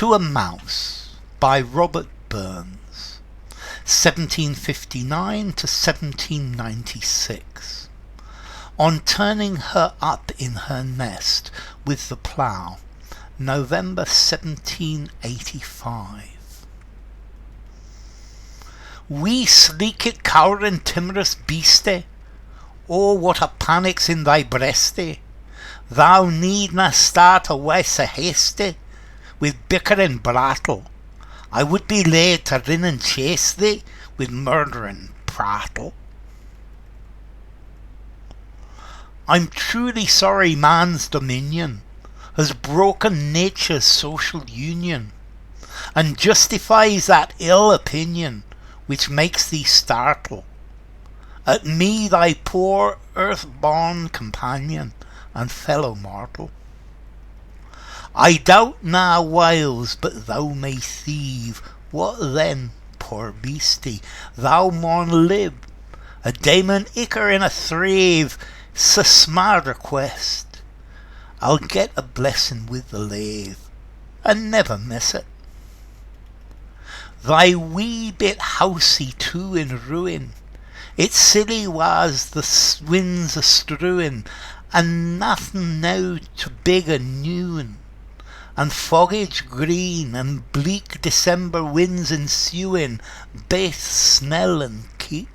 To a Mouse by Robert Burns, 1759 to 1796. On turning her up in her nest with the plough, November 1785. Wee sleeket, cowran, timorous beastie, oh, what a panic's in thy breastie! Thou needna start away so hasty, with bickerin brattle. I would be laid to rin and chase thee with murd'ring pattle. I'm truly sorry man's dominion has broken nature's social union, and justifies that ill opinion which makes thee startle at me, thy poor earth-born companion and fellow mortal. I doubt na whyles but thou may thieve. What then, poor beastie, thou maun live, a daimen-icker in a thrave, sa smart request. I'll get a blessin with the lave, and never miss it. Thy wee bit housie too in ruin, it silly was the winds a strewin, and naething now to big a newin, and foggage green and bleak December winds ensuing, baith snell and keep.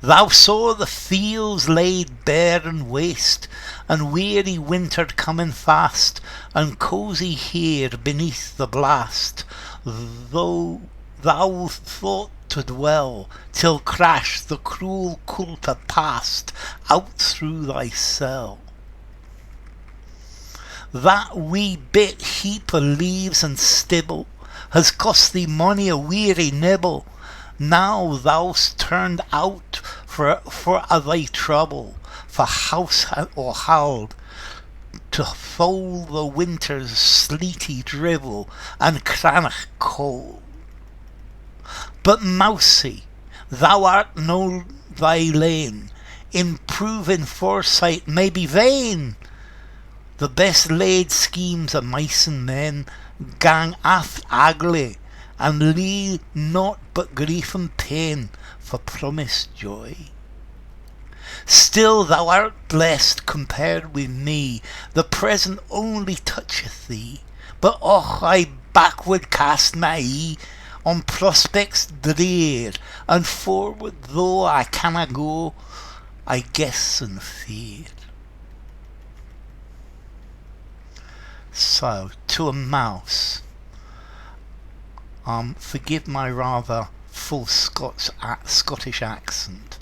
Thou saw the fields laid bare and waste, and weary winter coming fast, and cosy here beneath the blast, though thou thought to dwell, till crash the cruel culpa passed out through thy cell. That wee bit heap o' leaves and stibble has cost thee mony a weary nibble. Now thou'st turned out for thy trouble, for house or hald, to foul the winter's sleety drivel and cranach cold. But mousie, thou art no thy lane, improving foresight may be vain. The best laid schemes of mice and men gang aft ugly, and leave naught but grief and pain for promised joy. Still thou art blessed compared with me, the present only toucheth thee. But och, I backward cast my ee on prospects drear, and forward though I canna go, I guess and fear. So, to a mouse. Forgive my rather full Scottish accent.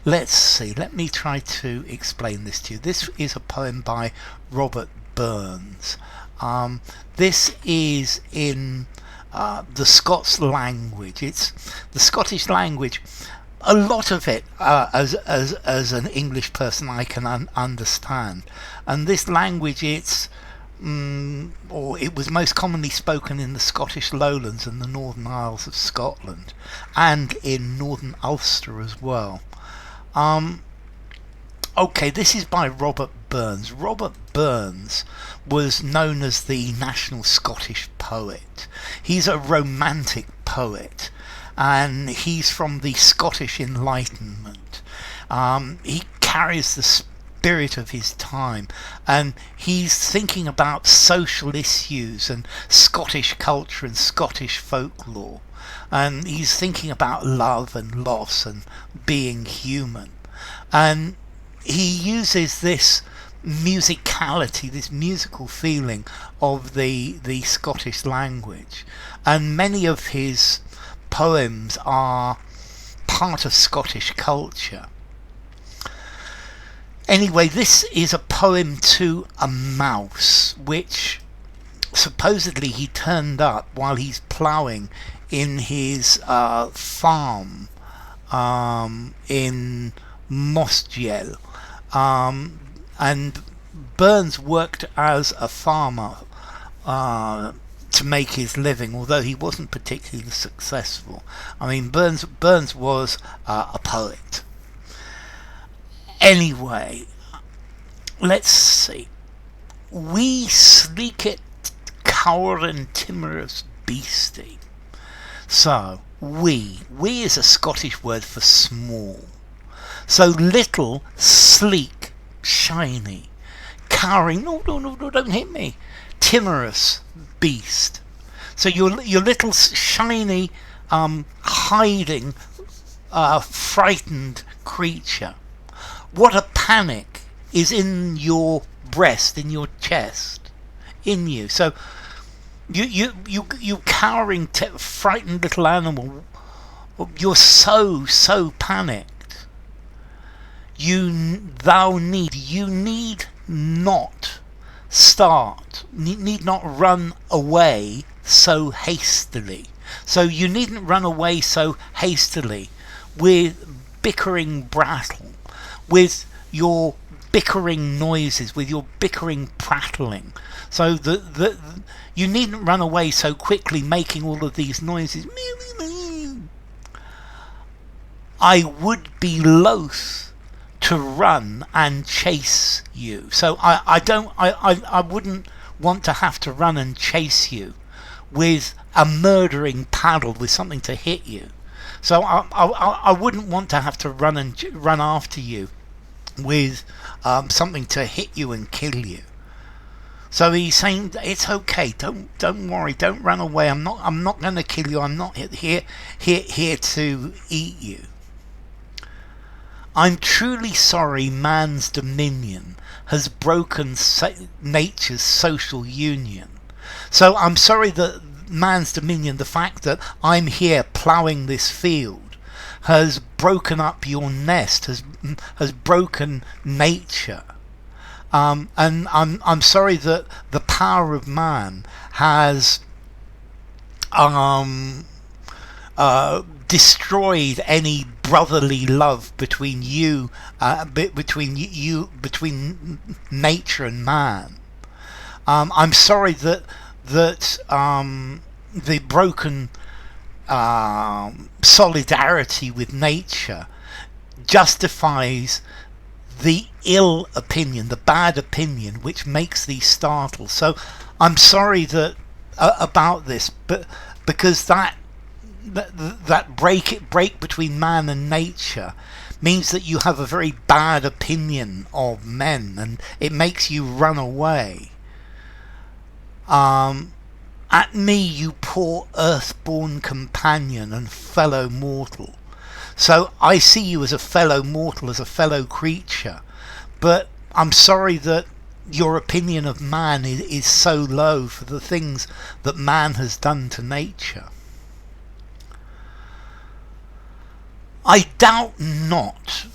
Let's see, let me try to explain this to you. This is a poem by Robert Burns. This is in the Scots language. It's the Scottish language. A lot of it, as an English person, I can understand. And this language, it was most commonly spoken in the Scottish Lowlands and the Northern Isles of Scotland, and in Northern Ulster as well. Okay, this is by Robert Burns. Robert Burns was known as the national Scottish poet. He's a romantic poet, and he's from the Scottish Enlightenment. He carries the spirit of his time, and he's thinking about social issues and Scottish culture and Scottish folklore, and he's thinking about love and loss and being human, and he uses this musicality, this musical feeling of the Scottish language, and many of his poems are part of Scottish culture. Anyway, this is a poem to a mouse, which supposedly he turned up while he's ploughing in his farm in Mosgiel. And Burns worked as a farmer to make his living, although he wasn't particularly successful. I mean, Burns was a poet. Anyway, let's see. Wee sleeket, cowran timorous beastie. So, wee is a Scottish word for small. So little, sleek, shiny. Cowering, no, don't hit me. Timorous beast. So your little shiny, hiding, frightened creature. What a panic is in your breast, in your chest, in you. So you cowering, frightened little animal. You're so panicked. You need not run away so hastily. So you needn't run away so hastily with bickering brattle, with your bickering noises, with your bickering prattling. So you needn't run away so quickly making all of these noises. I would be loath to run and chase you. So I wouldn't want to have to run and chase you with a murd'ring paddle, with something to hit you. So I wouldn't want to have to run after you with something to hit you and kill you. So he's saying it's okay. Don't worry. Don't run away. I'm not going to kill you. I'm not here to eat you. I'm truly sorry man's dominion has broken nature's social union. So I'm sorry that man's dominion, the fact that I'm here ploughing this field, has broken up your nest, has broken nature. And I'm sorry that the power of man has destroyed any brotherly love between nature and man. I'm sorry that the broken solidarity with nature justifies the ill opinion, the bad opinion, which makes these startle. So I'm sorry that about this, but because that break between man and nature means that you have a very bad opinion of men, and it makes you run away. At me, you poor earthborn companion and fellow mortal. So I see you as a fellow mortal, as a fellow creature, but I'm sorry that your opinion of man is so low for the things that man has done to nature. I doubt not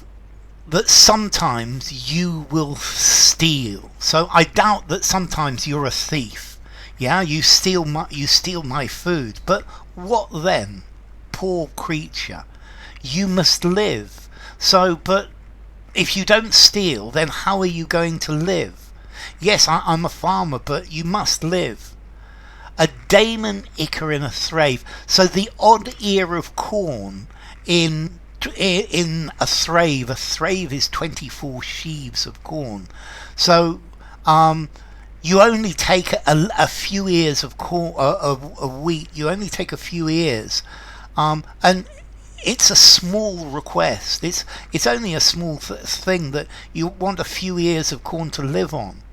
that sometimes you will steal. So I doubt that sometimes you're a thief. Yeah, you steal my food. But what then? Poor creature. You must live. So, but if you don't steal, then how are you going to live? Yes, I'm a farmer, but you must live. A daimen-icker in a thrave. So the odd ear of corn in a thrave. A thrave is 24 sheaves of corn. So you only take a few ears of corn, of wheat. You only take a few ears, and it's a small request. It's only a small thing that you want a few ears of corn to live on,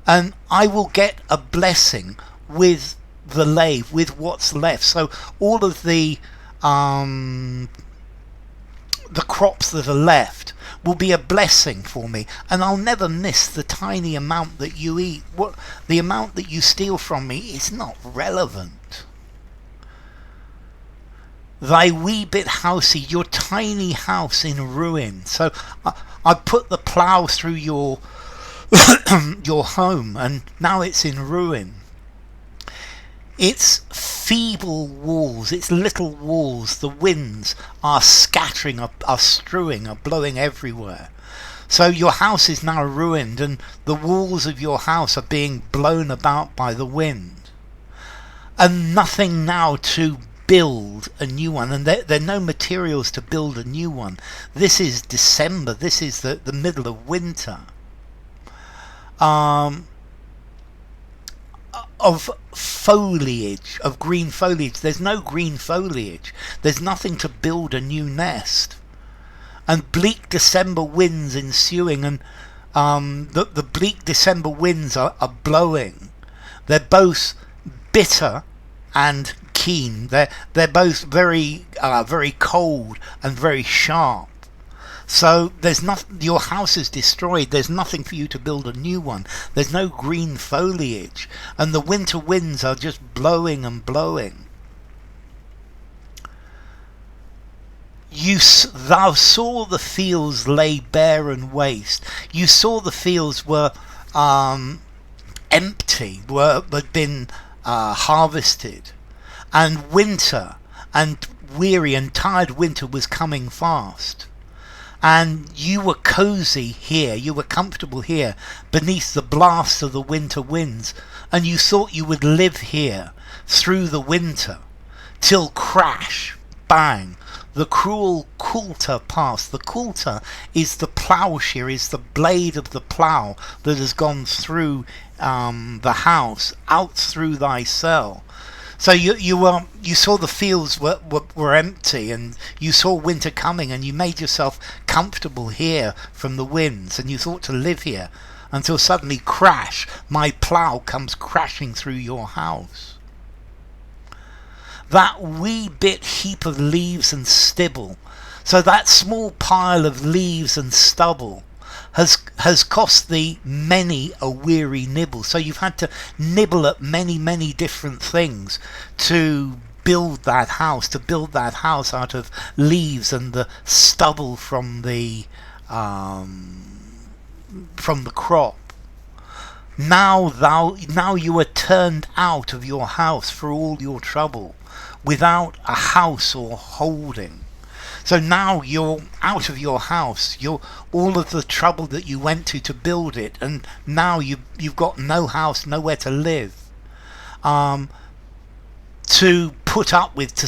and I will get a blessing with the lave, with what's left. So all of the crops that are left will be a blessing for me, and I'll never miss the tiny amount that you eat. What the amount that you steal from me is not relevant. Thy wee bit housie, your tiny house in ruin. So I put the plough through your your home, and now it's in ruin. Its feeble walls, its little walls, the winds are scattering, are strewing, are blowing everywhere. So your house is now ruined, and the walls of your house are being blown about by the wind. And nothing now to build a new one, and there are no materials to build a new one. This is December, this is the middle of winter. Of foliage, of green foliage. There's no green foliage. There's nothing to build a new nest. And bleak December winds ensuing, and the bleak December winds are blowing. They're both bitter and keen. They're both very cold and very sharp. So there's your house is destroyed. There's nothing for you to build a new one. There's no green foliage, and the winter winds are just blowing and blowing. Thou saw the fields lay bare and waste. You saw the fields were empty, had been harvested, and winter and weary and tired winter was coming fast. And you were cozy here, you were comfortable here, beneath the blast of the winter winds, and you thought you would live here through the winter, till crash, bang, the cruel coulter passed. The coulter is the ploughshare, is the blade of the plough that has gone through the house, out through thy cell. So you saw the fields were empty, and you saw winter coming, and you made yourself comfortable here from the winds, and you thought to live here, until suddenly crash, my plough comes crashing through your house. That wee bit heap of leaves and stubble, so that small pile of leaves and stubble has cost thee many a weary nibble. So you've had to nibble at many different things to build that house, out of leaves and the stubble from the crop. Now you are turned out of your house for all your trouble, without a house or holding. So now you're out of your house, you're all of the trouble that you went to build it, and now you've got no house, nowhere to live, to put up with, to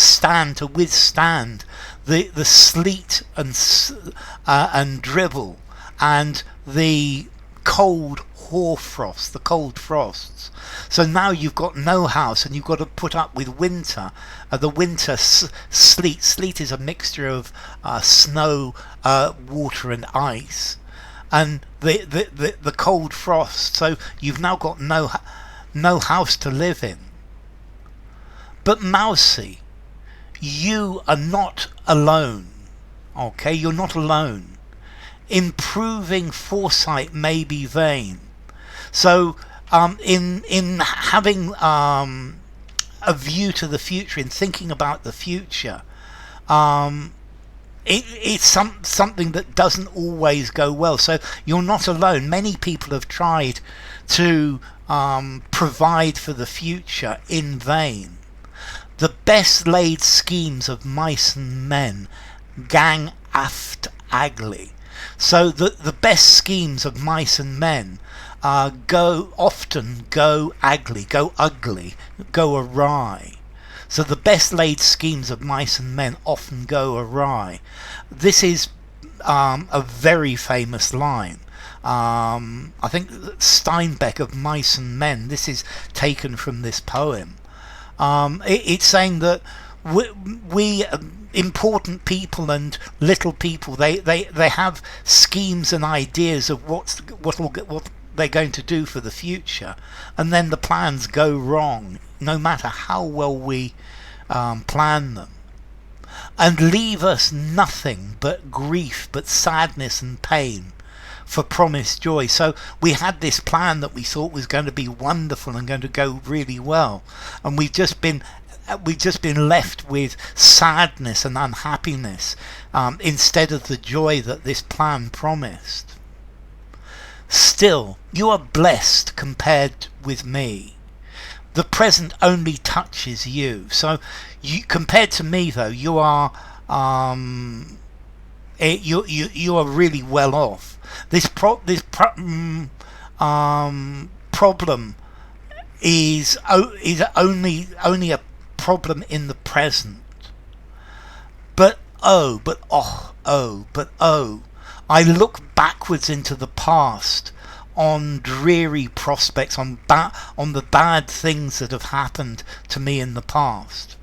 withstand the sleet and dribble and the cold hoarfrost, the cold frosts. So now you've got no house, and you've got to put up with winter. The winter sleet. Sleet is a mixture of snow, water, and ice, and the cold frost. So you've now got no house to live in. But Mousie, you are not alone. Okay, you're not alone. Improving foresight may be vain. So in having a view to the future, in thinking about the future, it's something that doesn't always go well. So you're not alone. Many people have tried to provide for the future in vain. The best laid schemes of mice and men gang aft agly. So the best schemes of mice and men often go ugly, go awry. So the best laid schemes of mice and men often go awry. This is a very famous line. I think Steinbeck of Mice and Men, this is taken from this poem. It's saying that we important people and little people, they have schemes and ideas of what they're going to do for the future, and then the plans go wrong, no matter how well we plan them, and leave us nothing but grief, but sadness and pain for promised joy. So we had this plan that we thought was going to be wonderful and going to go really well, and we've just been left with sadness and unhappiness instead of the joy that this plan promised. Still, you are blessed compared with me. The present only touches you. So, compared to me, though, you are you are really well off. This problem is only a problem in the present. But I look backwards into the past on dreary prospects, on the bad things that have happened to me in the past.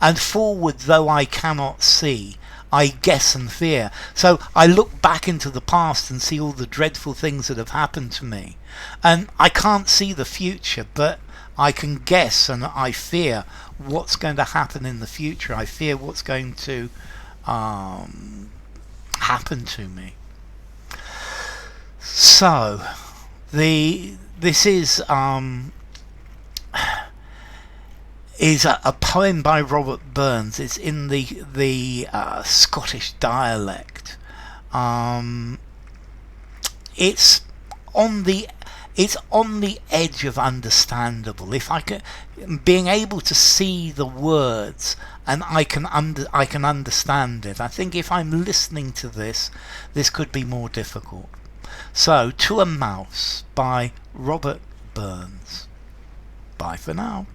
And forward though I cannot see, I guess and fear. So I look back into the past and see all the dreadful things that have happened to me. And I can't see the future, but I can guess, and I fear what's going to happen in the future. I fear what's going to happen to me. So this is a poem by Robert Burns. It's in the Scottish dialect. It's on the edge of understandable. If I can, being able to see the words, and I can understand it. I think if I'm listening to this could be more difficult. So, To a Mouse by Robert Burns. Bye for now.